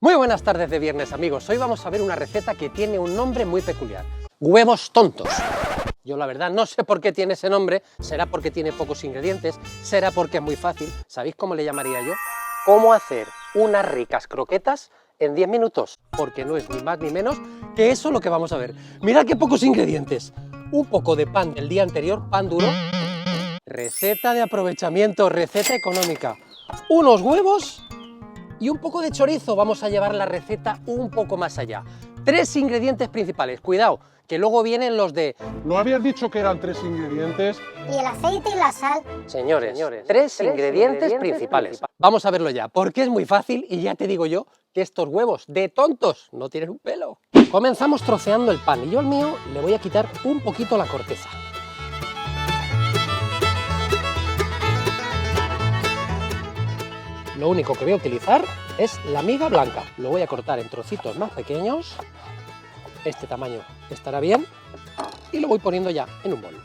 Muy buenas tardes de viernes, amigos. Hoy vamos a ver una receta que tiene un nombre muy peculiar. Huevos tontos. Yo la verdad no sé por qué tiene ese nombre, será porque tiene pocos ingredientes, será porque es muy fácil. ¿Sabéis cómo le llamaría yo? ¿Cómo hacer unas ricas croquetas en 10 minutos? Porque no es ni más ni menos que eso lo que vamos a ver. Mirad qué pocos ingredientes. Un poco de pan del día anterior, pan duro. Receta de aprovechamiento, receta económica. Unos huevos y un poco de chorizo. Vamos a llevar la receta un poco más allá. 3 ingredientes principales. Cuidado, que luego vienen los de... ¿No habías dicho que eran 3 ingredientes? Y el aceite y la sal. Señores, 3 ingredientes principales. Vamos a verlo ya, porque es muy fácil y ya te digo yo que estos huevos de tontos no tienen un pelo. Comenzamos troceando el pan y yo al mío le voy a quitar un poquito la corteza. Lo único que voy a utilizar es la miga blanca. Lo voy a cortar en trocitos más pequeños. Este tamaño estará bien. Y lo voy poniendo ya en un bol.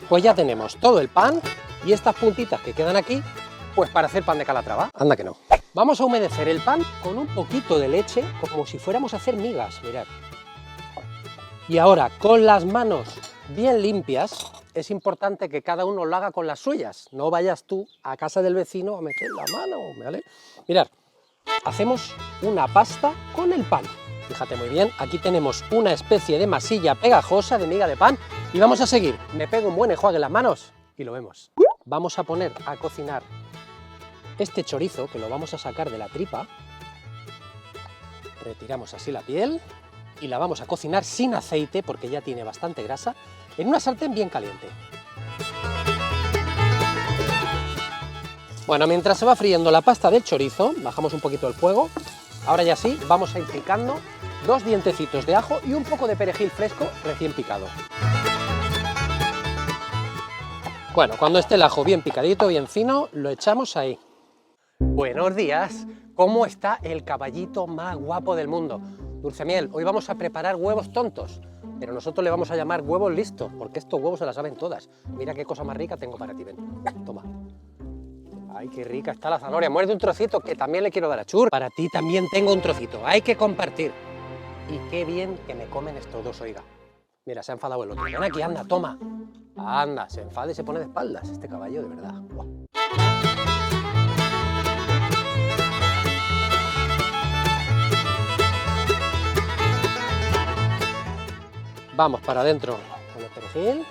Pues ya tenemos todo el pan y estas puntitas que quedan aquí, pues para hacer pan de Calatrava. Anda que no. Vamos a humedecer el pan con un poquito de leche, como si fuéramos a hacer migas, mirad. Y ahora, con las manos bien limpias, es importante que cada uno lo haga con las suyas. No vayas tú a casa del vecino a meter la mano, ¿vale? Mirad, hacemos una pasta con el pan. Fíjate muy bien, aquí tenemos una especie de masilla pegajosa de miga de pan y vamos a seguir. Me pego un buen enjuague en las manos y lo vemos. Vamos a poner a cocinar este chorizo, que lo vamos a sacar de la tripa. Retiramos así la piel y la vamos a cocinar sin aceite, porque ya tiene bastante grasa, en una sartén bien caliente. Bueno, mientras se va friendo la pasta del chorizo, bajamos un poquito el fuego. Ahora ya sí, vamos a ir picando 2 dientecitos de ajo y un poco de perejil fresco recién picado. Bueno, cuando esté el ajo bien picadito, bien fino, lo echamos ahí. Buenos días, ¿cómo está el caballito más guapo del mundo? Dulcemiel, hoy vamos a preparar huevos tontos, pero nosotros le vamos a llamar huevos listos, porque estos huevos se las saben todas. Mira qué cosa más rica tengo para ti, ven. Toma. Ay, qué rica está la zanahoria. Muerde un trocito, que también le quiero dar a Chur. Para ti también tengo un trocito, hay que compartir. Y qué bien que me comen estos dos, oiga. Mira, se ha enfadado el otro. Ven aquí, anda, toma. Anda, se enfada y se pone de espaldas este caballo, de verdad. Buah. Vamos para adentro con el perejil.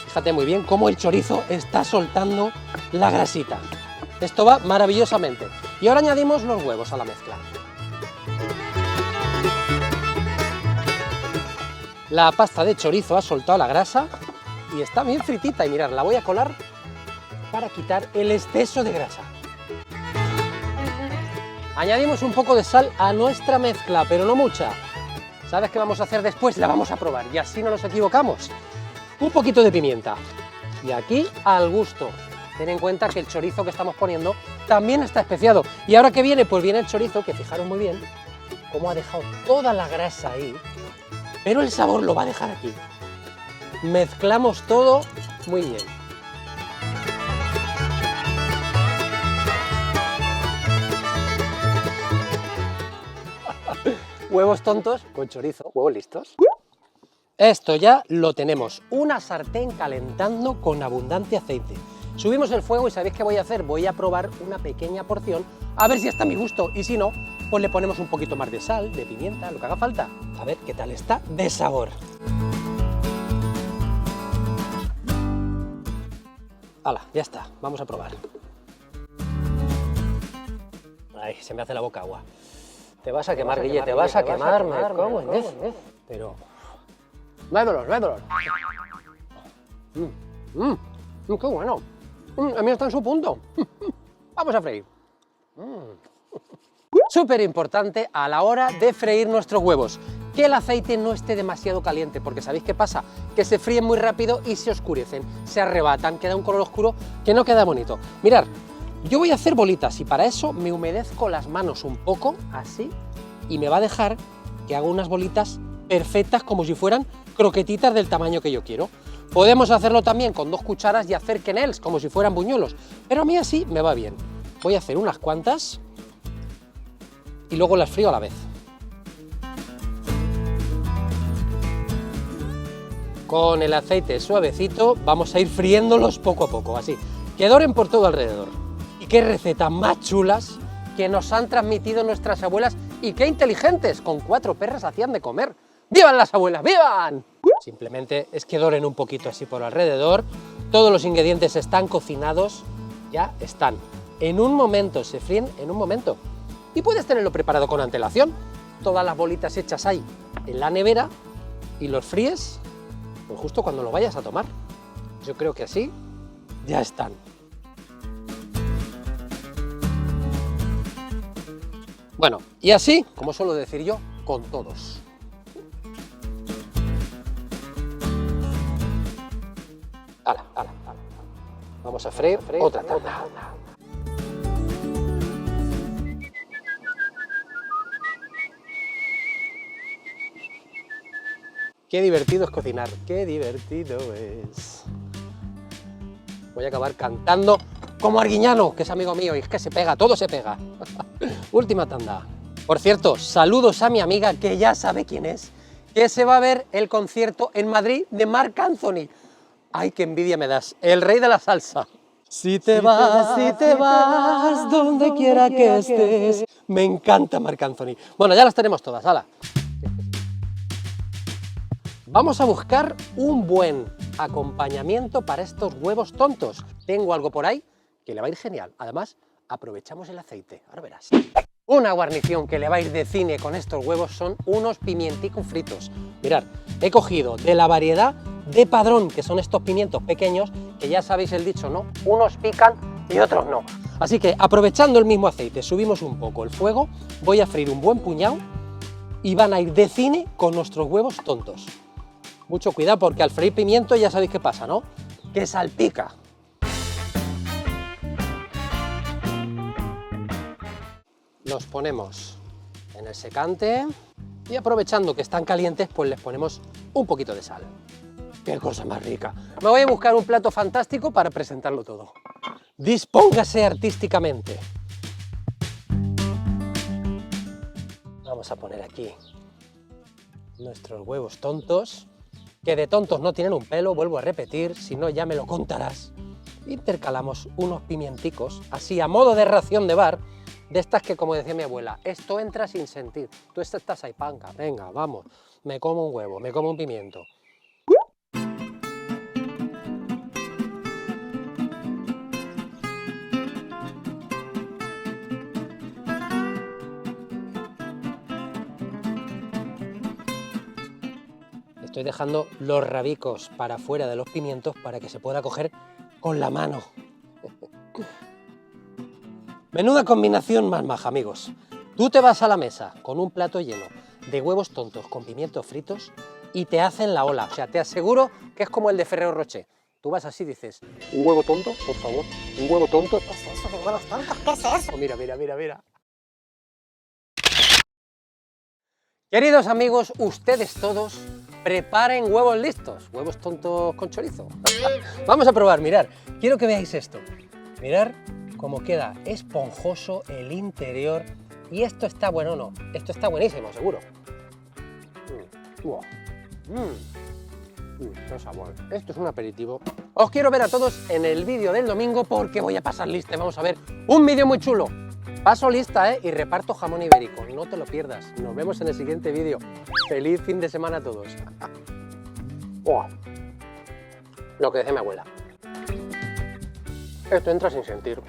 Fíjate muy bien cómo el chorizo está soltando la grasita. Esto va maravillosamente. Y ahora añadimos los huevos a la mezcla. La pasta de chorizo ha soltado la grasa y está bien fritita. Y mirad, la voy a colar para quitar el exceso de grasa. Añadimos un poco de sal a nuestra mezcla, pero no mucha. ¿Sabes qué vamos a hacer después? La vamos a probar y así no nos equivocamos. Un poquito de pimienta. Y aquí al gusto. Ten en cuenta que el chorizo que estamos poniendo también está especiado. Y ahora que viene, pues viene el chorizo, que fijaros muy bien cómo ha dejado toda la grasa ahí. Pero el sabor lo va a dejar aquí. Mezclamos todo muy bien. Huevos tontos con chorizo, huevos listos. Esto ya lo tenemos, una sartén calentando con abundante aceite. Subimos el fuego y ¿sabéis qué voy a hacer? Voy a probar una pequeña porción, a ver si está a mi gusto, y si no, pues le ponemos un poquito más de sal, de pimienta, lo que haga falta. A ver qué tal está de sabor. Hala, ya está, vamos a probar. Ay, se me hace la boca agua. Te vas a quemar, Guille, te vas a quemar, me como en vez. Pero... no hay dolor. ¡Qué bueno! El mío está en su punto. Vamos a freír. Súper importante a la hora de freír nuestros huevos, que el aceite no esté demasiado caliente, porque ¿sabéis qué pasa? Que se fríen muy rápido y se oscurecen, se arrebatan, queda un color oscuro que no queda bonito. Mirad. Yo voy a hacer bolitas y para eso me humedezco las manos un poco, así, y me va a dejar que haga unas bolitas perfectas como si fueran croquetitas del tamaño que yo quiero. Podemos hacerlo también con 2 cucharas y hacer quenelles, como si fueran buñuelos, pero a mí así me va bien. Voy a hacer unas cuantas y luego las frío a la vez. Con el aceite suavecito vamos a ir friéndolos poco a poco, así, que doren por todo alrededor. Y qué recetas más chulas que nos han transmitido nuestras abuelas, y qué inteligentes, con 4 perras hacían de comer. ¡Vivan las abuelas, vivan! Simplemente es que doren un poquito así por alrededor, todos los ingredientes están cocinados, ya están. En un momento, se fríen en un momento. Y puedes tenerlo preparado con antelación, todas las bolitas hechas ahí en la nevera y los fríes pues justo cuando lo vayas a tomar. Yo creo que así ya están. Bueno, y así, como suelo decir yo, con todos. Ala. Vamos a freír otra tanda. Qué divertido es cocinar, qué divertido es. Voy a acabar cantando como Arguiñano, que es amigo mío, y es que se pega, todo se pega. Última tanda. Por cierto, saludos a mi amiga, que ya sabe quién es, que se va a ver el concierto en Madrid de Marc Anthony. Ay, qué envidia me das, el rey de la salsa. Si te vas, donde quiera que estés. Me encanta Marc Anthony. Bueno, ya las tenemos todas, hala. Vamos a buscar un buen acompañamiento para estos huevos tontos. Tengo algo por ahí que le va a ir genial. Además, aprovechamos el aceite, ahora verás. Una guarnición que le va a ir de cine con estos huevos son unos pimienticos fritos. Mirad, he cogido de la variedad de Padrón, que son estos pimientos pequeños, que ya sabéis el dicho, ¿no? Unos pican y otros no. Así que, aprovechando el mismo aceite, subimos un poco el fuego, voy a freír un buen puñado y van a ir de cine con nuestros huevos tontos. Mucho cuidado porque al freír pimiento ya sabéis qué pasa, ¿no? Que salpica. Los ponemos en el secante y aprovechando que están calientes, pues les ponemos un poquito de sal. ¡Qué cosa más rica! Me voy a buscar un plato fantástico para presentarlo todo. Dispóngase artísticamente. Vamos a poner aquí nuestros huevos tontos, que de tontos no tienen un pelo, vuelvo a repetir, si no ya me lo contarás. Intercalamos unos pimienticos, así a modo de ración de bar, de estas que, como decía mi abuela, esto entra sin sentir. Tú estás ahí, panca, venga, vamos, me como un huevo, me como un pimiento. Estoy dejando los rabicos para fuera de los pimientos para que se pueda coger con la mano. Menuda combinación más maja, amigos. Tú te vas a la mesa con un plato lleno de huevos tontos con pimientos fritos y te hacen la ola. O sea, te aseguro que es como el de Ferrero Rocher. Tú vas así y dices, ¿un huevo tonto, por favor? ¿Un huevo tonto? ¿Qué es eso de huevos tontos? ¿Qué es eso? Oh, mira, mira, mira, mira. Queridos amigos, ustedes todos, preparen huevos listos, huevos tontos con chorizo. Vamos a probar, mirad, quiero que veáis esto. Mirad cómo queda esponjoso el interior y esto está bueno, no, esto está buenísimo, seguro. Qué sabor. Esto es un aperitivo. Os quiero ver a todos en el vídeo del domingo porque voy a pasar lista y vamos a ver un vídeo muy chulo. Paso lista, y reparto jamón ibérico, no te lo pierdas. Nos vemos en el siguiente vídeo. Feliz fin de semana a todos. Oh, lo que decía mi abuela. Esto entra sin sentir.